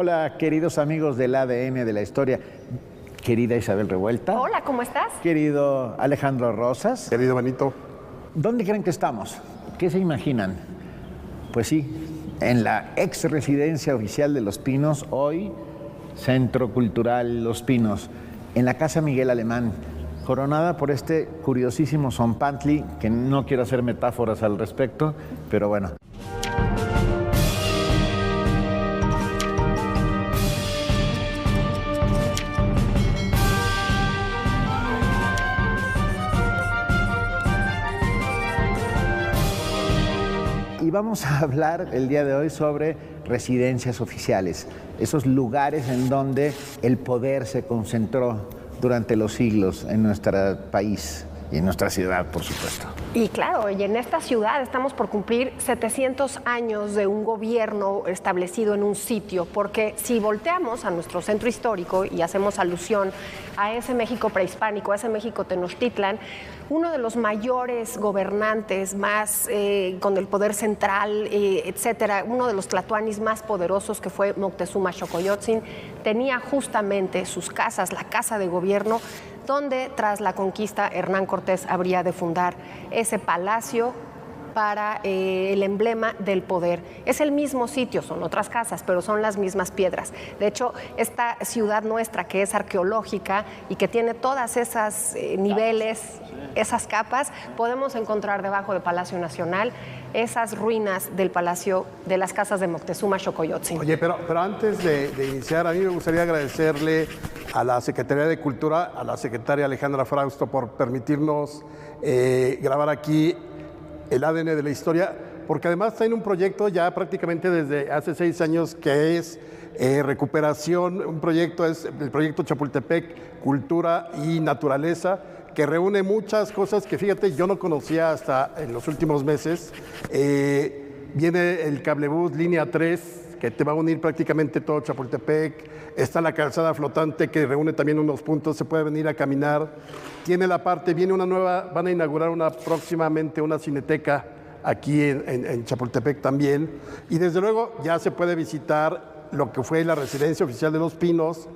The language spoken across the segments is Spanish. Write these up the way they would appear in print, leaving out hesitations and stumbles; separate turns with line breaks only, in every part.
Hola, queridos amigos del ADN de la historia. Querida Isabel Revuelta.
Hola, ¿cómo estás?
Querido Alejandro Rosas.
Querido Benito.
¿Dónde creen que estamos? ¿Qué se imaginan? Pues sí, en la ex residencia oficial de Los Pinos, hoy Centro Cultural Los Pinos, en la Casa Miguel Alemán, coronada por este curiosísimo zompantli, que no quiero hacer metáforas al respecto, pero bueno. Y vamos a hablar el día de hoy sobre residencias oficiales, esos lugares en donde el poder se concentró durante los siglos en nuestro país y en nuestra ciudad, por supuesto.
Y claro, y en esta ciudad estamos por cumplir 700 años de un gobierno establecido en un sitio, porque si volteamos a nuestro centro histórico y hacemos alusión a ese México prehispánico, a ese México Tenochtitlan, uno de los mayores gobernantes más con el poder central, etcétera, uno de los tlatoanis más poderosos, que fue Moctezuma Xocoyotzin, tenía justamente sus casas, la casa de gobierno, donde tras la conquista Hernán Cortés habría de fundar ese palacio para el emblema del poder. Es el mismo sitio, son otras casas, pero son las mismas piedras. De hecho, esta ciudad nuestra, que es arqueológica y que tiene todas esas niveles, esas capas, podemos encontrar debajo del Palacio Nacional esas ruinas del palacio de las casas de Moctezuma Xocoyotzin.
Oye, pero antes de iniciar, a mí me gustaría agradecerle a la Secretaría de Cultura, a la secretaria Alejandra Frausto, por permitirnos grabar aquí el ADN de la historia, porque además tiene un proyecto ya prácticamente desde hace 6 años que es recuperación, un proyecto, es el proyecto Chapultepec, Cultura y Naturaleza, que reúne muchas cosas que, fíjate, yo no conocía hasta en los últimos meses. Viene el cablebús línea 3, que te va a unir prácticamente todo Chapultepec. Está la calzada flotante, que reúne también unos puntos, se puede venir a caminar. Tiene la parte, viene una nueva, van a inaugurar próximamente una cineteca aquí en Chapultepec también. Y desde luego ya se puede visitar lo que fue la residencia oficial de Los Pinos.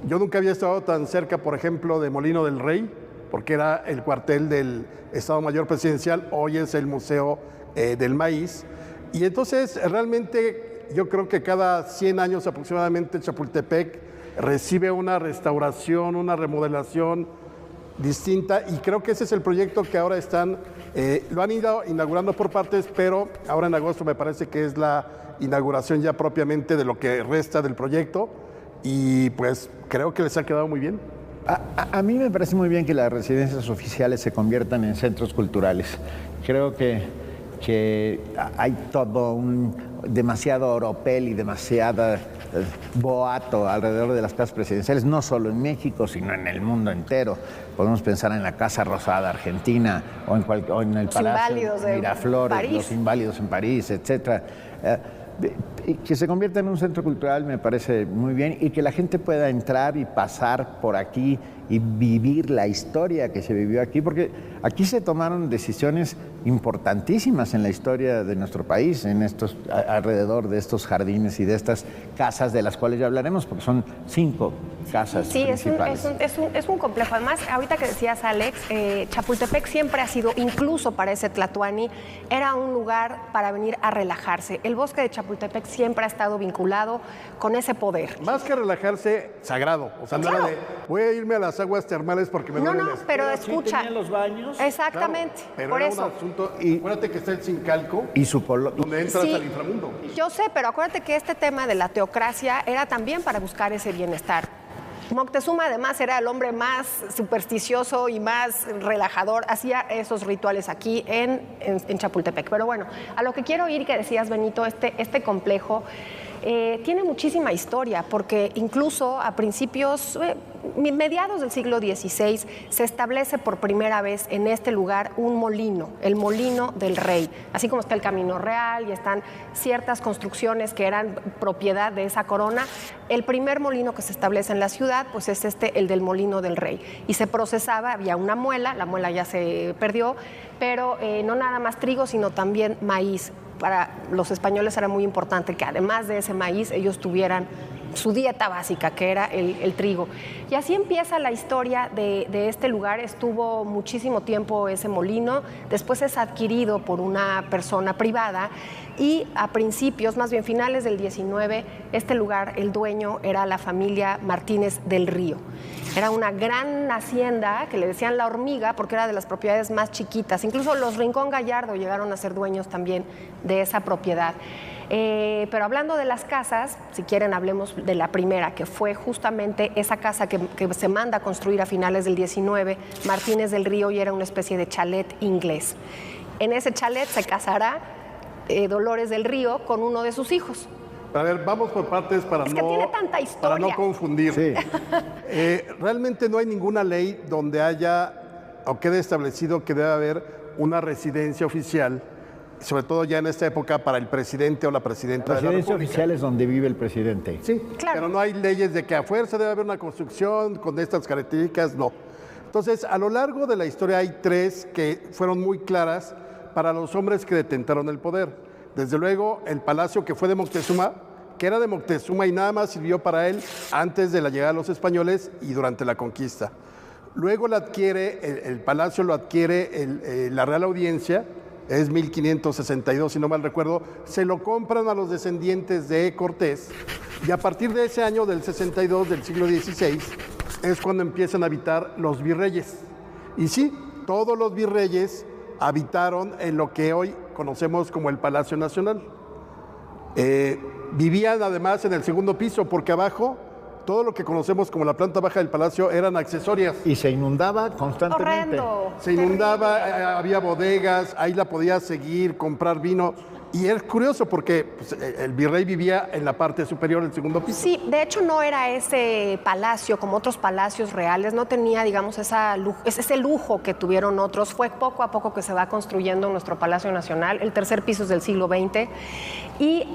Yo nunca había estado tan cerca, por ejemplo, de Molino del Rey, porque era el cuartel del Estado Mayor Presidencial, hoy es el Museo del Maíz. Y entonces realmente yo creo que cada 100 años aproximadamente Chapultepec recibe una restauración, una remodelación distinta, y creo que ese es el proyecto que ahora están, lo han ido inaugurando por partes, pero ahora en agosto me parece que es la inauguración ya propiamente de lo que resta del proyecto, y pues creo que les ha quedado muy bien.
A mí me parece muy bien que las residencias oficiales se conviertan en centros culturales. Creo que hay todo un demasiado oropel y demasiada boato alrededor de las casas presidenciales, no solo en México, sino en el mundo entero. Podemos pensar en la Casa Rosada Argentina o en el Palacio Miraflores,
París.
Los Inválidos en París, etcétera. Que se convierta en un centro cultural me parece muy bien, y que la gente pueda entrar y pasar por aquí y vivir la historia que se vivió aquí, porque aquí se tomaron decisiones importantísimas en la historia de nuestro país, alrededor de estos jardines y de estas casas, de las cuales ya hablaremos, porque son 5 casas principales.
Sí, es un complejo. Además, ahorita que decías, Alex, Chapultepec siempre ha sido, incluso para ese tlatoani, era un lugar para venir a relajarse. El bosque de Chapultepec siempre ha estado vinculado con ese poder.
Más que relajarse, sagrado. O sea,
Claro.
nada de voy a irme a las aguas termales porque me duele la espalda.
Pero escucha.
Sí, tenía los baños.
Exactamente,
Claro, pero
por
era
eso.
un asunto, y acuérdate que está el Sincalco,
Y su
donde entras
Sí.
al inframundo.
Yo sé, pero acuérdate que este tema de la teocracia era también para buscar ese bienestar. Moctezuma además era el hombre más supersticioso y más relajador, hacía esos rituales aquí en Chapultepec. Pero bueno, a lo que quiero ir, que decías, Benito, este complejo tiene muchísima historia, porque incluso a principios, mediados del siglo XVI, se establece por primera vez en este lugar un molino, el Molino del Rey, así como está el Camino Real y están ciertas construcciones que eran propiedad de esa corona. El primer molino que se establece en la ciudad, pues es el del Molino del Rey, y se procesaba, había una muela, la muela ya se perdió, pero no nada más trigo, sino también maíz. para los españoles era muy importante que además de ese maíz ellos tuvieran su dieta básica, que era el trigo. Y así empieza la historia de este lugar. Estuvo muchísimo tiempo ese molino, después es adquirido por una persona privada y a principios, más bien finales del 19, este lugar, el dueño era la familia Martínez del Río. Era una gran hacienda que le decían La Hormiga porque era de las propiedades más chiquitas. Incluso los Rincón Gallardo llegaron a ser dueños también de esa propiedad. Pero hablando de las casas, si quieren hablemos de la primera, que fue justamente esa casa que se manda a construir a finales del 19, Martínez del Río, y era una especie de chalet inglés. En ese chalet se casará Dolores del Río con uno de sus hijos.
A ver, vamos por partes para
tiene tanta historia.
Para no confundir.
Sí.
Realmente no hay ninguna ley donde haya o quede establecido que debe haber una residencia oficial, sobre todo ya en esta época, para el presidente o la presidenta de la
Residencia
República.
oficial es donde vive el presidente.
Sí,
Claro.
pero no hay leyes de que a fuerza debe haber una construcción con estas características, no. Entonces, a lo largo de la historia hay tres que fueron muy claras para los hombres que detentaron el poder. Desde luego, el palacio que fue de Moctezuma, que era de Moctezuma y nada más sirvió para él antes de la llegada de los españoles y durante la conquista. Luego lo adquiere, el palacio lo adquiere la Real Audiencia, es 1562, si no mal recuerdo, se lo compran a los descendientes de Cortés y a partir de ese año, del 62, del siglo XVI, es cuando empiezan a habitar los virreyes. Y sí, todos los virreyes habitaron en lo que hoy conocemos como el Palacio Nacional. Vivían además en el segundo piso, porque abajo todo lo que conocemos como la planta baja del palacio eran accesorias.
Y se inundaba constantemente.
Horrendo.
Se inundaba, había bodegas, ahí la podías seguir, comprar vino. Y es curioso porque pues, el virrey vivía en la parte superior del segundo piso.
Sí, de hecho no era ese palacio como otros palacios reales, no tenía, digamos, ese lujo que tuvieron otros. Fue poco a poco que se va construyendo nuestro Palacio Nacional. El tercer piso es del siglo XX. Y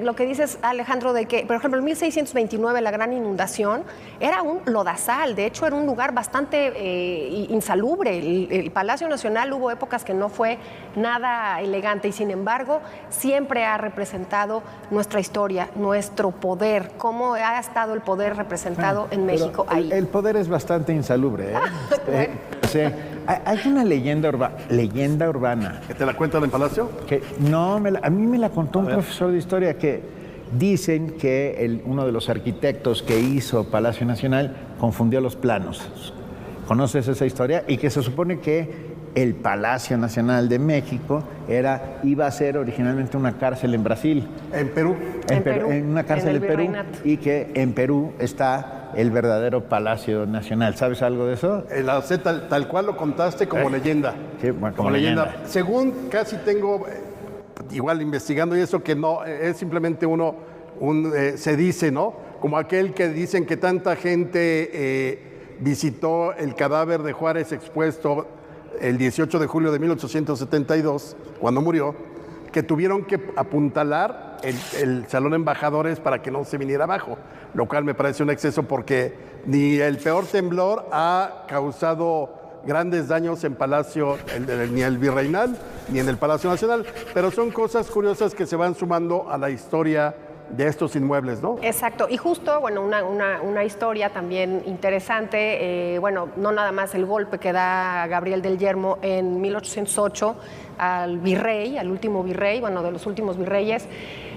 lo que dices, Alejandro, de que, por ejemplo, en 1629 la gran inundación era un lodazal. De hecho, era un lugar bastante insalubre. El Palacio Nacional hubo épocas que no fue nada elegante y, sin embargo, siempre ha representado nuestra historia, nuestro poder, cómo ha estado el poder representado en México ahí.
El poder es bastante insalubre. Sí. Hay una leyenda urbana
¿Que te la cuentan en palacio?
que a mí me la contó un profesor de historia, que dicen que uno de los arquitectos que hizo Palacio Nacional confundió los planos. ¿Conoces esa historia? Y que se supone que el Palacio Nacional de México iba a ser originalmente una cárcel en Brasil.
En Perú.
En una cárcel
en el
en Perú.
virreinato.
Y que en Perú está el verdadero Palacio Nacional. ¿Sabes algo de eso?
Tal cual lo contaste como leyenda.
Sí, bueno, como leyenda.
Según casi tengo, igual investigando y eso, que no, es simplemente se dice, ¿no? Como aquel que dicen que tanta gente visitó el cadáver de Juárez expuesto el 18 de julio de 1872, cuando murió, que tuvieron que apuntalar el Salón Embajadores para que no se viniera abajo, lo cual me parece un exceso porque ni el peor temblor ha causado grandes daños en Palacio, ni el Virreinal, ni en el Palacio Nacional, pero son cosas curiosas que se van sumando a la historia de estos inmuebles, ¿no?
Exacto, y justo, bueno, una historia también interesante, bueno, no nada más el golpe que da Gabriel del Yermo en 1808 al virrey, al último virrey, bueno, de los últimos virreyes.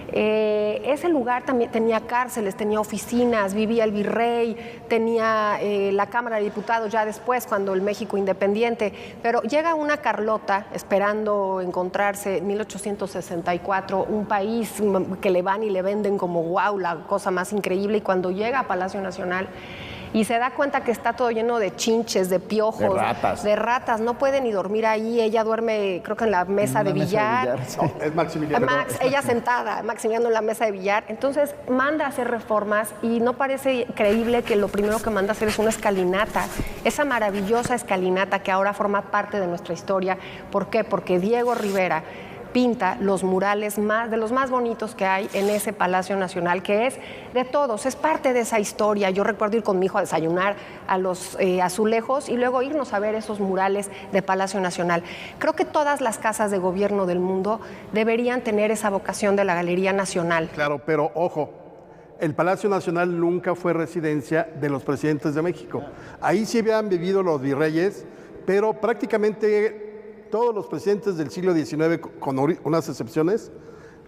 Ese lugar también tenía cárceles, tenía oficinas, vivía el virrey, tenía la Cámara de Diputados ya después, cuando el México independiente, pero llega una Carlota esperando encontrarse en 1864, un país que le van y le venden como wow, la cosa más increíble, y cuando llega a Palacio Nacional y se da cuenta que está todo lleno de chinches, de piojos, de ratas, no puede ni dormir ahí. Ella duerme, creo que en la mesa de billar.
Sí.
No, es Maximiliano.
Ella sentada, Maximiliano en la mesa de billar. Entonces manda a hacer reformas y no parece creíble que lo primero que manda a hacer es una escalinata. Esa maravillosa escalinata que ahora forma parte de nuestra historia. ¿Por qué? Porque Diego Rivera pinta los murales de los más bonitos que hay en ese Palacio Nacional, que es de todos, es parte de esa historia. Yo recuerdo ir con mi hijo a desayunar a los azulejos y luego irnos a ver esos murales de Palacio Nacional. Creo que todas las casas de gobierno del mundo deberían tener esa vocación de la Galería Nacional.
Claro, pero ojo, el Palacio Nacional nunca fue residencia de los presidentes de México. Ahí sí habían vivido los virreyes, pero prácticamente todos los presidentes del siglo XIX, con unas excepciones,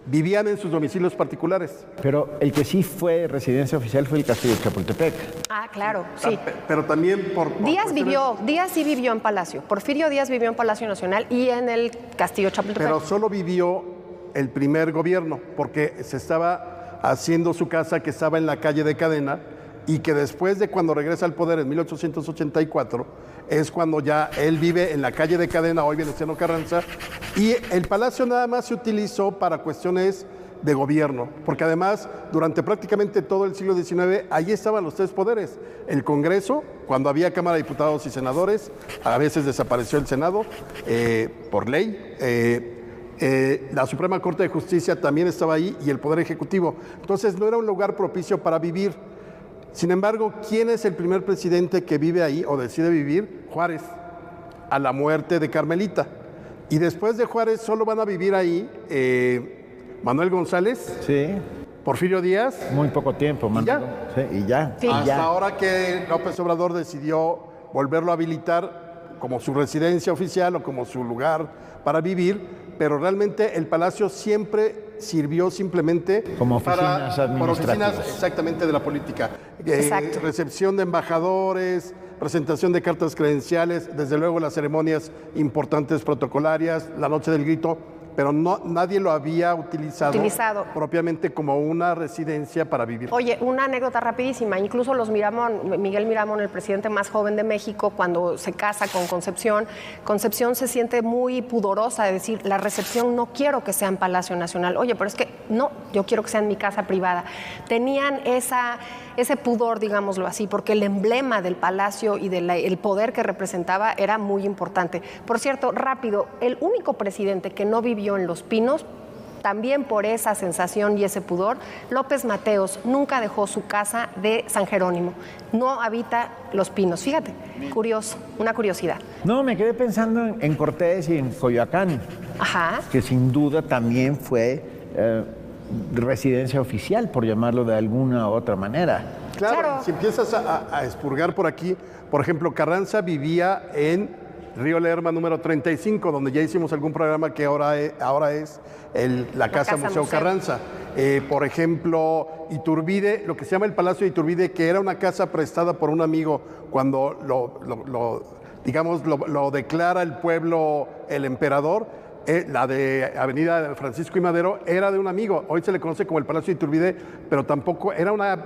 vivían en sus domicilios particulares.
Pero el que sí fue residencia oficial fue el Castillo de Chapultepec.
Ah, claro, sí.
Pero también por
Díaz sí vivió en Palacio. Porfirio Díaz vivió en Palacio Nacional y en el Castillo de Chapultepec.
Pero solo vivió el primer gobierno, porque se estaba haciendo su casa que estaba en la calle de Cadena, y que después de cuando regresa al poder en 1884, es cuando ya él vive en la calle de Cadena, hoy Venustiano Carranza, y el palacio nada más se utilizó para cuestiones de gobierno, porque además durante prácticamente todo el siglo XIX allí estaban los tres poderes. El Congreso, cuando había Cámara de Diputados y Senadores, a veces desapareció el Senado por ley, la Suprema Corte de Justicia también estaba ahí y el Poder Ejecutivo. Entonces no era un lugar propicio para vivir. Sin embargo, ¿quién es el primer presidente que vive ahí o decide vivir? Juárez, a la muerte de Carmelita. Y después de Juárez solo van a vivir ahí Manuel González,
Sí,
Porfirio Díaz.
muy poco tiempo,
¿Y ya?
Sí, y ya.
Sí.
y
Hasta
ya.
ahora que López Obrador decidió volverlo a habilitar como su residencia oficial o como su lugar para vivir, pero realmente el palacio siempre sirvió simplemente
Como oficinas
por
administrativas.
oficinas exactamente de la política.
Exacto.
Recepción de embajadores, presentación de cartas credenciales, desde luego las ceremonias importantes protocolarias, la noche del grito, pero nadie lo había utilizado propiamente como una residencia para vivir.
Oye, una anécdota rapidísima, incluso Miguel Miramón, el presidente más joven de México, cuando se casa con Concepción, Concepción se siente muy pudorosa de decir, la recepción no quiero que sea en Palacio Nacional. Oye, pero es que no, yo quiero que sea en mi casa privada. Tenían ese pudor, digámoslo así, porque el emblema del palacio y el poder que representaba era muy importante. Por cierto, rápido, el único presidente que no vivió en Los Pinos, también por esa sensación y ese pudor, López Mateos nunca dejó su casa de San Jerónimo. No habita Los Pinos. Fíjate, curioso, una curiosidad.
No, me quedé pensando en Cortés y en Coyoacán,
Ajá.
que sin duda también fue residencia oficial, por llamarlo de alguna u otra manera.
Claro.
Si empiezas a expurgar por aquí, por ejemplo, Carranza vivía en Río Lerma número 35, donde ya hicimos algún programa que ahora es la Casa Museo Carranza. Por ejemplo, Iturbide, lo que se llama el Palacio de Iturbide, que era una casa prestada por un amigo cuando lo declara el pueblo el emperador. La de Avenida Francisco y Madero era de un amigo. Hoy se le conoce como el Palacio de Iturbide, pero tampoco era una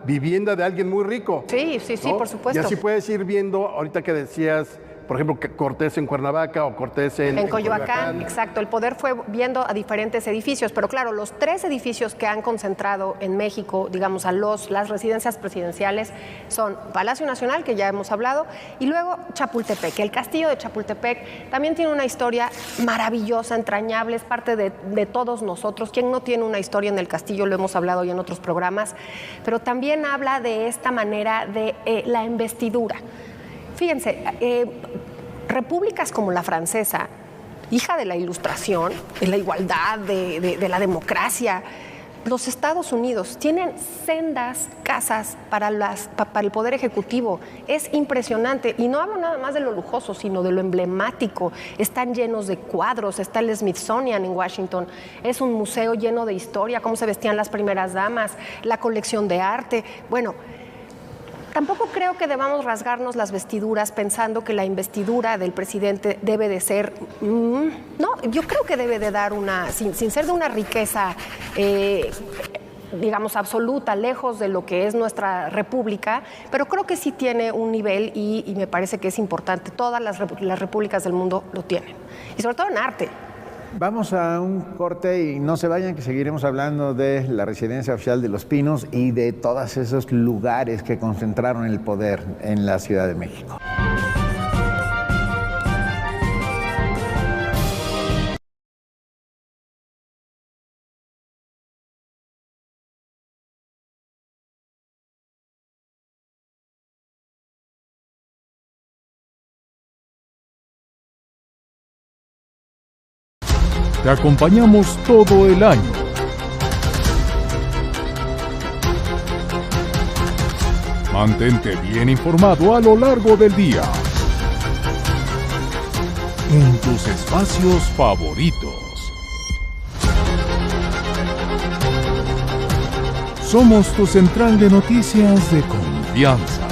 vivienda de alguien muy rico.
Sí, ¿no? Por supuesto.
Y así puedes ir viendo, ahorita que decías, por ejemplo, Cortés en Cuernavaca o Cortés en
Coyoacán. Exacto. El poder fue viendo a diferentes edificios, pero claro, los tres edificios que han concentrado en México, digamos, las residencias presidenciales son Palacio Nacional, que ya hemos hablado, y luego Chapultepec. El castillo de Chapultepec también tiene una historia maravillosa, entrañable, es parte de todos nosotros. ¿Quién no tiene una historia en el castillo? Lo hemos hablado ya en otros programas, pero también habla de esta manera de la investidura. Fíjense, repúblicas como la francesa, hija de la Ilustración, de la igualdad, de la democracia, los Estados Unidos tienen sendas casas para el Poder Ejecutivo. Es impresionante. Y no hablo nada más de lo lujoso, sino de lo emblemático. Están llenos de cuadros. Está el Smithsonian en Washington. Es un museo lleno de historia, cómo se vestían las primeras damas, la colección de arte. Bueno, tampoco creo que debamos rasgarnos las vestiduras pensando que la investidura del presidente debe de ser... no, yo creo que debe de dar sin ser de una riqueza, digamos, absoluta, lejos de lo que es nuestra república, pero creo que sí tiene un nivel y me parece que es importante. Todas las repúblicas del mundo lo tienen, y sobre todo en arte.
Vamos a un corte y no se vayan, que seguiremos hablando de la residencia oficial de Los Pinos y de todos esos lugares que concentraron el poder en la Ciudad de México.
Te acompañamos todo el año. Mantente bien informado a lo largo del día. En tus espacios favoritos. Somos tu central de noticias de confianza.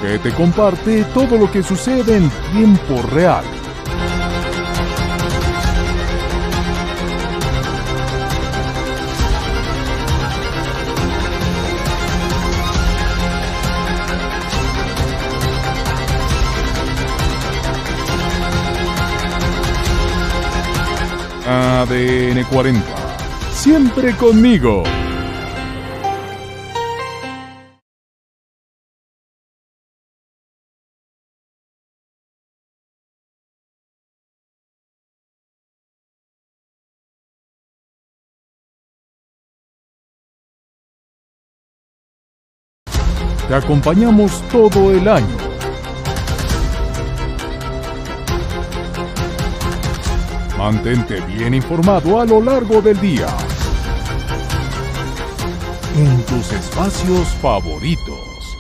Que te comparte todo lo que sucede en tiempo real. ADN 40. Siempre conmigo. Te acompañamos todo el año. Mantente bien informado a lo largo del día. En tus espacios favoritos.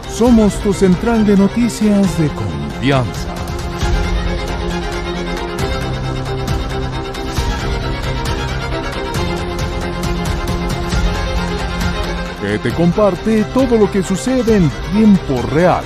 Somos tu central de noticias de confianza. Que te comparte todo lo que sucede en tiempo real.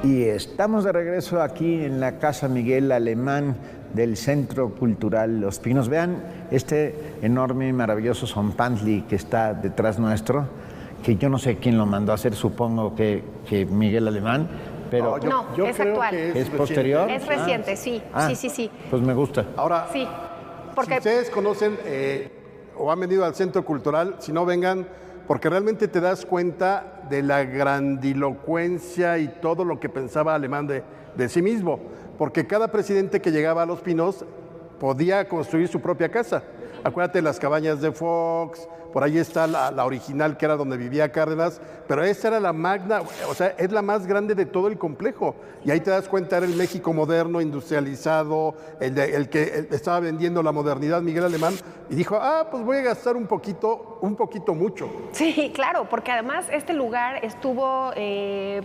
Y estamos de regreso aquí en la Casa Miguel Alemán del Centro Cultural Los Pinos. Vean este enorme y maravilloso zompantli que está detrás nuestro, que yo no sé quién lo mandó a hacer, supongo que Miguel Alemán, pero
yo es
creo
actual.
que
¿es posterior?
Es reciente, sí. Sí.
Pues me gusta.
Ahora,
Sí,
si
porque
ustedes conocen o han venido al Centro Cultural, si no vengan, porque realmente te das cuenta de la grandilocuencia y todo lo que pensaba Alemán de sí mismo, porque cada presidente que llegaba a Los Pinos podía construir su propia casa. Acuérdate de las cabañas de Fox, por ahí está la original que era donde vivía Cárdenas, pero esa era la magna, o sea, es la más grande de todo el complejo. Y ahí te das cuenta, era el México moderno, industrializado, el que estaba vendiendo la modernidad, Miguel Alemán, y dijo, pues voy a gastar un poquito mucho.
sí, claro, porque además este lugar estuvo,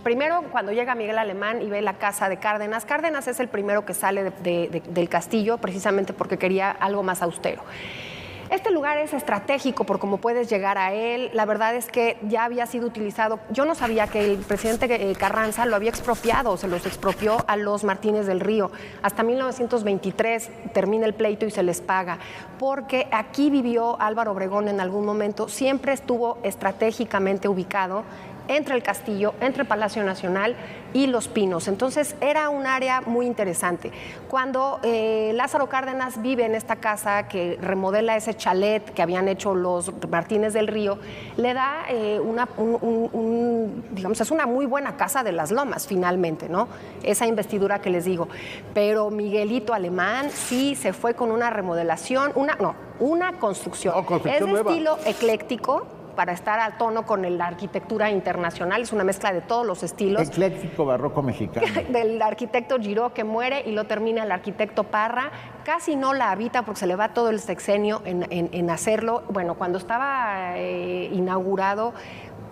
primero cuando llega Miguel Alemán y ve la casa de Cárdenas. Cárdenas es el primero que sale del castillo precisamente porque quería algo más austero. Este lugar es estratégico por cómo puedes llegar a él. La verdad es que ya había sido utilizado. Yo no sabía que el presidente Carranza lo había expropiado, se los expropió a los Martínez del Río. Hasta 1923 termina el pleito y se les paga, porque aquí vivió Álvaro Obregón en algún momento. Siempre estuvo estratégicamente ubicado entre el castillo, entre Palacio Nacional y Los Pinos. Entonces era un área muy interesante. Cuando Lázaro Cárdenas vive en esta casa que remodela ese chalet que habían hecho los Martínez del Río, le da digamos, es una muy buena casa de las Lomas finalmente, ¿no? Esa investidura que les digo. Pero Miguelito Alemán sí se fue con una remodelación, una construcción.
Construcción
es de
nueva.
estilo ecléctico, para estar al tono con la arquitectura internacional. Es una mezcla de todos los estilos.
Ecléctico barroco mexicano.
Del arquitecto Giró, que muere y lo termina el arquitecto Parra. Casi no la habita porque se le va todo el sexenio en hacerlo. Bueno, cuando estaba inaugurado,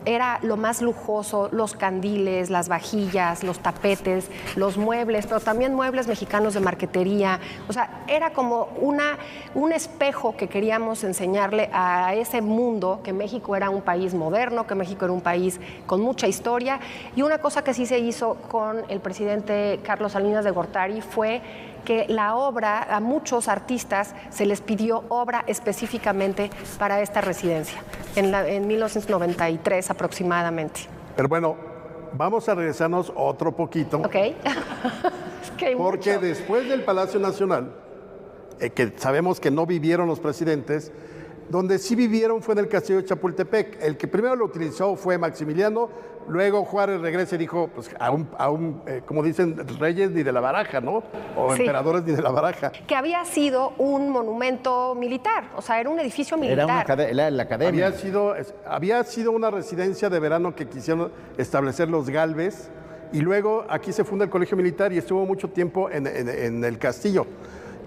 era lo más lujoso, los candiles, las vajillas, los tapetes, los muebles, pero también muebles mexicanos de marquetería. O sea, era como un espejo que queríamos enseñarle a ese mundo que México era un país moderno, que México era un país con mucha historia. Y una cosa que sí se hizo con el presidente Carlos Salinas de Gortari fue que la obra, a muchos artistas se les pidió obra específicamente para esta residencia, en 1993 aproximadamente.
Pero bueno, vamos a regresarnos otro poquito.
¿Ok? Es que hay
Porque
mucho.
después del Palacio Nacional, que sabemos que no vivieron los presidentes, Donde sí vivieron fue en el castillo de Chapultepec. El que primero lo utilizó fue Maximiliano, luego Juárez regresa y dijo, pues como dicen, reyes ni de la baraja, ¿no? O
Sí.
emperadores ni de la baraja.
Que había sido un monumento militar, o sea, era un edificio militar.
Era la academia.
Había sido una residencia de verano que quisieron establecer los Galvez, y luego aquí se funda el colegio militar y estuvo mucho tiempo en el castillo.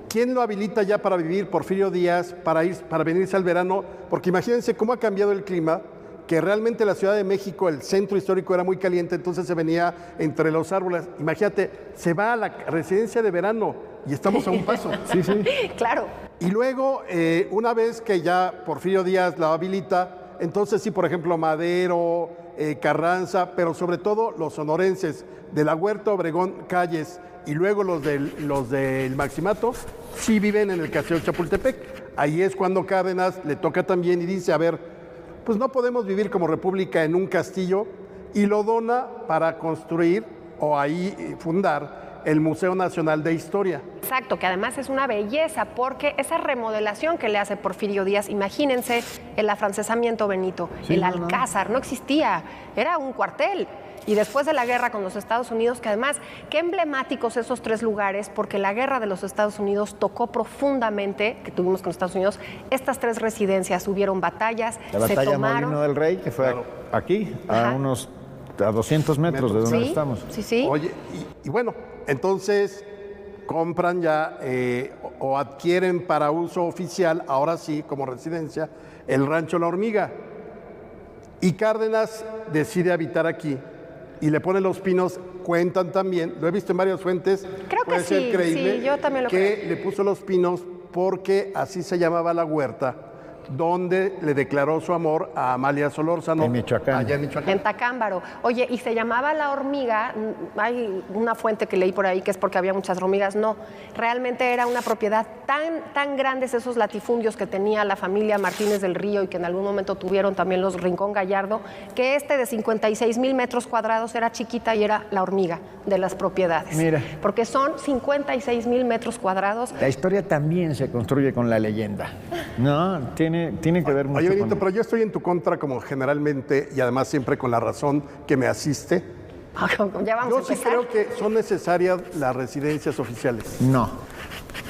¿Quién lo habilita ya para vivir? Porfirio Díaz, para venirse al verano, porque imagínense cómo ha cambiado el clima, que realmente la Ciudad de México, el centro histórico era muy caliente, entonces se venía entre los árboles. Imagínate, se va a la residencia de verano y estamos a un paso.
Sí, sí.
Claro.
Y luego, una vez que ya Porfirio Díaz la habilita, entonces sí, por ejemplo, Madero, Carranza, pero sobre todo los sonorenses de la Huerta, Obregón, Calles y luego los del Maximato, sí viven en el castillo de Chapultepec. Ahí es cuando Cárdenas le toca también y dice, a ver, pues no podemos vivir como república en un castillo, y lo dona para construir o ahí fundar el Museo Nacional de Historia.
Exacto, que además es una belleza porque esa remodelación que le hace Porfirio Díaz, imagínense el afrancesamiento Benito,
Sí,
el
no.
Alcázar, no existía, era un cuartel. Y después de la guerra con los Estados Unidos, que además, qué emblemáticos esos tres lugares, porque la guerra de los Estados Unidos tocó profundamente, que tuvimos con Estados Unidos, estas tres residencias, hubieron batallas,
La
se
batalla
tomaron.
Molino del Rey, que fue aquí,
Ajá.
a 200 metros de donde
Sí,
estamos.
sí, sí.
Oye, y bueno, entonces compran ya o adquieren para uso oficial, ahora sí, como residencia, el Rancho La Hormiga. Y Cárdenas decide habitar aquí y le pone los pinos. Cuentan también, lo he visto en varias fuentes,
Creo que
puede ser
sí,
creíble,
sí, yo también lo
que
creo.
le puso los pinos porque así se llamaba la huerta, donde le declaró su amor a Amalia Solórzano.
En Michoacán.
Allá en Michoacán.
En Tacámbaro. Oye, y se llamaba La Hormiga, hay una fuente que leí por ahí que es porque había muchas hormigas, no, realmente era una propiedad tan grandes esos latifundios que tenía la familia Martínez del Río y que en algún momento tuvieron también los Rincón Gallardo, que de 56,000 metros cuadrados era chiquita y era La Hormiga de las propiedades.
Mira.
Porque son 56,000 metros cuadrados.
La historia también se construye con la leyenda. No, tiene que ver mucho
Oye, Benito,
con...
pero yo estoy en tu contra como generalmente y además siempre con la razón que me asiste.
Ya vamos
Yo
a
sí
empezar.
creo que son necesarias las residencias oficiales.
No.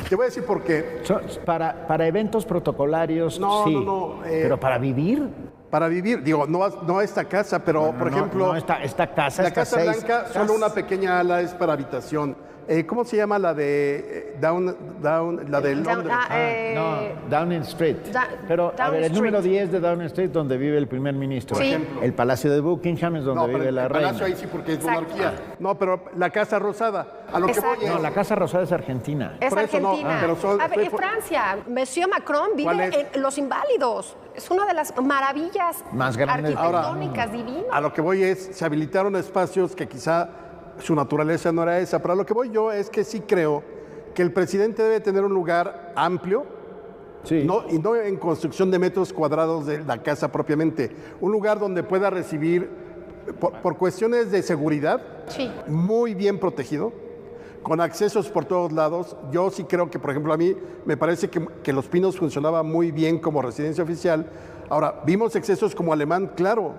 Te voy a decir por qué.
Para eventos protocolarios,
No,
sí.
no,
Pero para vivir...
Para vivir, digo, no a esta casa, pero por ejemplo,
esta casa
la
está
Casa Blanca, solo una pequeña ala es para habitación. ¿Cómo se llama la de la de Londres?
No, Downing Street. Pero, a ver, el
Downing
número
Street.
10 de Downing Street, donde vive el primer ministro.
Sí.
El Palacio de Buckingham es donde
No, pero
vive la
el
reina.
Palacio ahí sí porque es
Exacto.
monarquía. No, pero la Casa Rosada, a lo que
Exacto.
voy es...
No, la Casa Rosada es argentina.
Es
Por eso no,
Argentina.
pero son-
A ver,
estoy
y
por-
Francia, Monsieur Macron
¿Cuál
vive
es?
en Los Inválidos. Es una de las maravillas
Más grandes.
arquitectónicas divinas.
A lo que voy es, se habilitaron espacios que quizá su naturaleza no era esa, pero a lo que voy yo es que sí creo que el presidente debe tener un lugar amplio,
Sí.
y no en construcción de metros cuadrados de la casa propiamente, un lugar donde pueda recibir, por cuestiones de seguridad,
Sí.
muy bien protegido, con accesos por todos lados. Yo sí creo que, por ejemplo, a mí me parece que Los Pinos funcionaba muy bien como residencia oficial. Ahora, vimos excesos como Alemán, claro,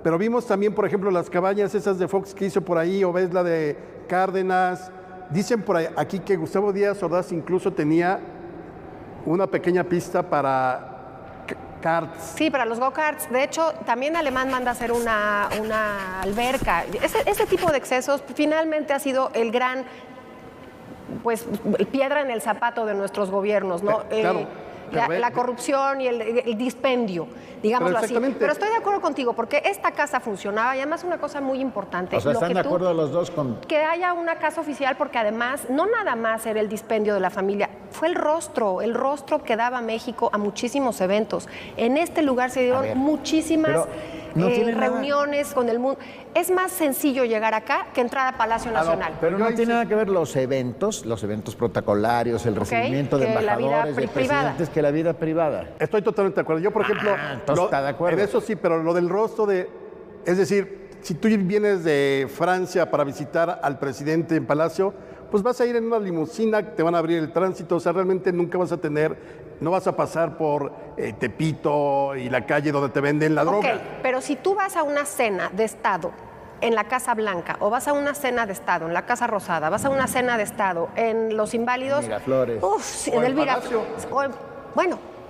pero vimos también, por ejemplo, las cabañas esas de Fox que hizo por ahí, o ves la de Cárdenas. Dicen por ahí, aquí que Gustavo Díaz Ordaz incluso tenía una pequeña pista para karts.
Sí, para los go-karts. De hecho, también Alemán manda a hacer una alberca. Ese tipo de excesos finalmente ha sido el gran, pues, piedra en el zapato de nuestros gobiernos, ¿no?
Claro.
La corrupción y el dispendio, digámoslo así.
exactamente.
Pero estoy de acuerdo contigo, porque esta casa funcionaba y además una cosa muy importante.
O sea,
lo
están
que
de
tú-
acuerdo los dos con...
que haya una casa oficial, porque además no nada más era el dispendio de la familia, fue el rostro que daba México a muchísimos eventos. En este lugar se dieron
ver,
muchísimas
pero no tiene nada-
reuniones con el mundo. Es más sencillo llegar acá que entrar a Palacio Nacional.
Pero
Yo
no
ahí
tiene
sí-
nada que ver los eventos protocolarios, el recibimiento de
que la vida
embajadores, de
privada.
presidentes, que la vida privada.
Estoy totalmente de acuerdo. Yo, por ejemplo,
entonces está de acuerdo.
en eso sí, pero lo del rostro es decir, si tú vienes de Francia para visitar al presidente en Palacio, pues vas a ir en una limusina, te van a abrir el tránsito, o sea, realmente nunca vas a tener No vas a pasar por Tepito y la calle donde te venden la droga.
Ok, pero si tú vas a una cena de Estado en la Casa Blanca, o vas a una cena de Estado en la Casa Rosada, vas a una cena de Estado en Los Inválidos,
Miraflores.
O en Palacio.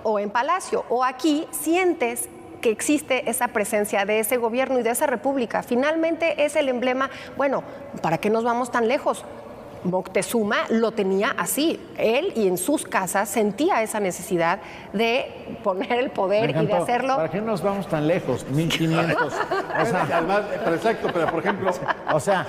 O en Palacio, o aquí sientes que existe esa presencia de ese gobierno y de esa república. Finalmente es el emblema. Bueno, ¿para qué nos vamos tan lejos? Moctezuma lo tenía así. Él y en sus casas sentía esa necesidad de poner el poder y de hacerlo.
¿Para qué nos vamos tan lejos? 1500. O sea,
Además, pero exacto, pero por ejemplo,
o sea,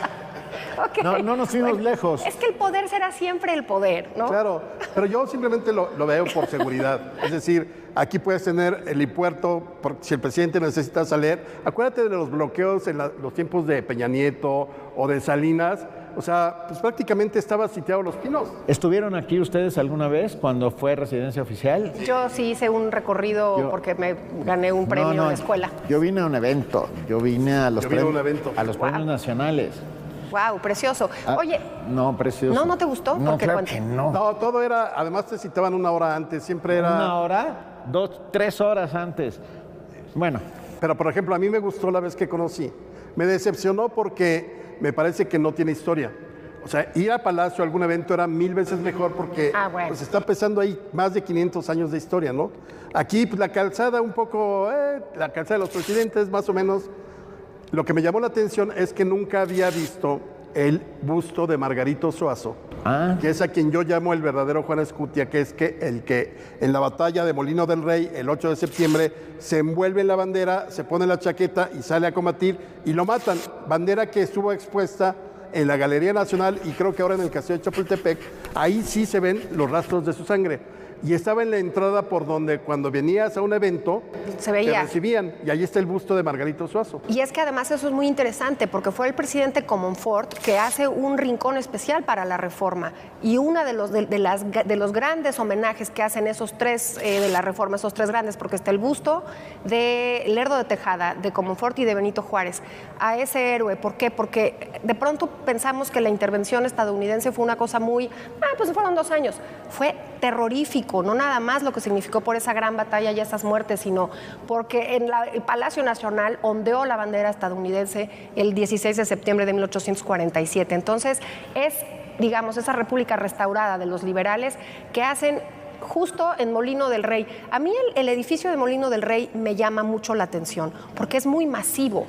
Ok.
no nos fuimos lejos.
Es que el poder será siempre el poder, ¿no?
claro, pero yo simplemente lo veo por seguridad. Es decir, aquí puedes tener el helipuerto, si el presidente necesita salir. Acuérdate de los bloqueos en los tiempos de Peña Nieto o de Salinas. O sea, pues prácticamente estaba sitiado Los Pinos.
¿Estuvieron aquí ustedes alguna vez cuando fue residencia oficial?
Yo sí hice un recorrido porque me gané un premio en la escuela.
Yo vine a un evento, yo vine a los,
Yo vine a un evento.
a los premios nacionales.
Wow, precioso.
Ah,
Oye,
no, precioso.
¿no te gustó?
No,
Porque
claro
cuenta.
que no.
No, todo era, además te citaban una hora antes, siempre era...
¿Una hora? 3 horas antes. Bueno,
Pero, por ejemplo, a mí me gustó la vez que conocí. Me decepcionó porque me parece que no tiene historia. O sea, ir a Palacio a algún evento era 1000 veces mejor porque
Bueno.
pues, está pesando ahí más de 500 años de historia, ¿no? Aquí, pues, la calzada un poco, la calzada de los presidentes, más o menos. Lo que me llamó la atención es que nunca había visto el busto de Margarito Zuazo, que es a quien yo llamo el verdadero Juan Escutia, que es el que en la batalla de Molino del Rey, el 8 de septiembre, se envuelve en la bandera, se pone la chaqueta y sale a combatir y lo matan. Bandera que estuvo expuesta en la Galería Nacional y creo que ahora en el Castillo de Chapultepec. Ahí sí se ven los rastros de su sangre. Y estaba en la entrada por donde cuando venías a un evento
Se veía.
te recibían. Y ahí está el busto de Margarito Zuazo.
Y es que además eso es muy interesante porque fue el presidente Comonfort que hace un rincón especial para la reforma. Y uno de los grandes homenajes que hacen esos tres de la reforma, esos tres grandes, porque está el busto de Lerdo de Tejada, de Comonfort y de Benito Juárez, a ese héroe. ¿Por qué? Porque de pronto pensamos que la intervención estadounidense fue una cosa muy, pues fueron 2 años. Fue terrorífico, no nada más lo que significó por esa gran batalla y esas muertes, sino porque en el Palacio Nacional ondeó la bandera estadounidense el 16 de septiembre de 1847. Entonces, es, digamos, esa república restaurada de los liberales que hacen justo en Molino del Rey. A mí el edificio de Molino del Rey me llama mucho la atención porque es muy masivo.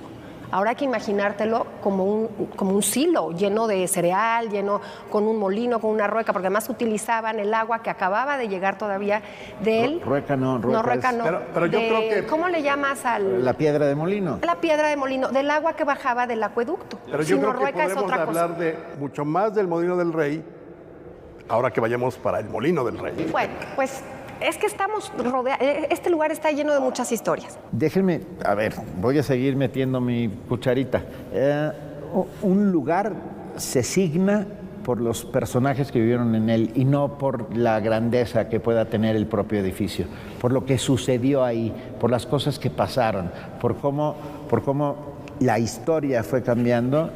Ahora hay que imaginártelo como un silo lleno de cereal, lleno con un molino, con una rueca, porque además utilizaban el agua que acababa de llegar todavía del...
Rueca no, rueca
No, rueca
es-
no.
Pero yo creo que-
¿Cómo le llamas al...?
La piedra de molino.
La piedra de molino, del agua que bajaba del acueducto.
Pero yo
Si no,
creo que
rueca es
podemos
otra cosa.
hablar de mucho más del Molino del Rey ahora que vayamos para el Molino del Rey.
Bueno, pues es que estamos rodeados, este lugar está lleno de muchas historias.
Déjenme, a ver, voy a seguir metiendo mi cucharita. Un lugar se signa por los personajes que vivieron en él y no por la grandeza que pueda tener el propio edificio, por lo que sucedió ahí, por las cosas que pasaron, por cómo la historia fue cambiando.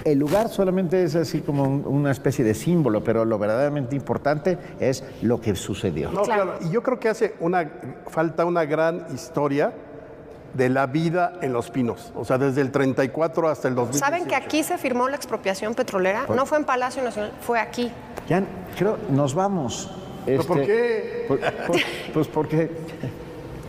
El lugar solamente es así como una especie de símbolo, pero lo verdaderamente importante es lo que sucedió.
No,
Claro.
claro. Y yo creo que falta una gran historia de la vida en Los Pinos. O sea, desde el 34 hasta el 2018.
¿Saben que aquí se firmó la expropiación petrolera? No fue en Palacio Nacional, fue aquí.
Ya, creo, nos vamos.
¿Pero por qué?
Pues porque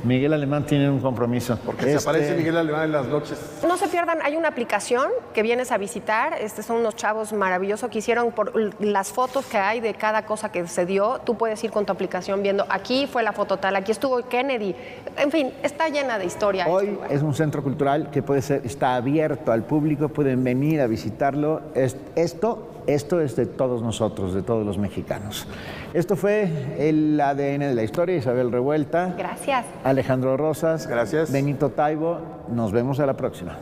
Miguel Alemán tiene un compromiso.
Porque se aparece Miguel Alemán en las noches.
No se pierdan, hay una aplicación que vienes a visitar. Son unos chavos maravillosos que hicieron por las fotos que hay de cada cosa que se dio. Tú puedes ir con tu aplicación viendo, aquí fue la foto tal, aquí estuvo Kennedy. En fin, está llena de historia. este
Hoy
lugar.
es un centro cultural que está abierto al público, pueden venir a visitarlo. Esto es de todos nosotros, de todos los mexicanos. Esto fue el ADN de la historia, Isabel Revuelta.
Gracias.
Alejandro Rosas.
Gracias.
Benito Taibo. Nos vemos a la próxima.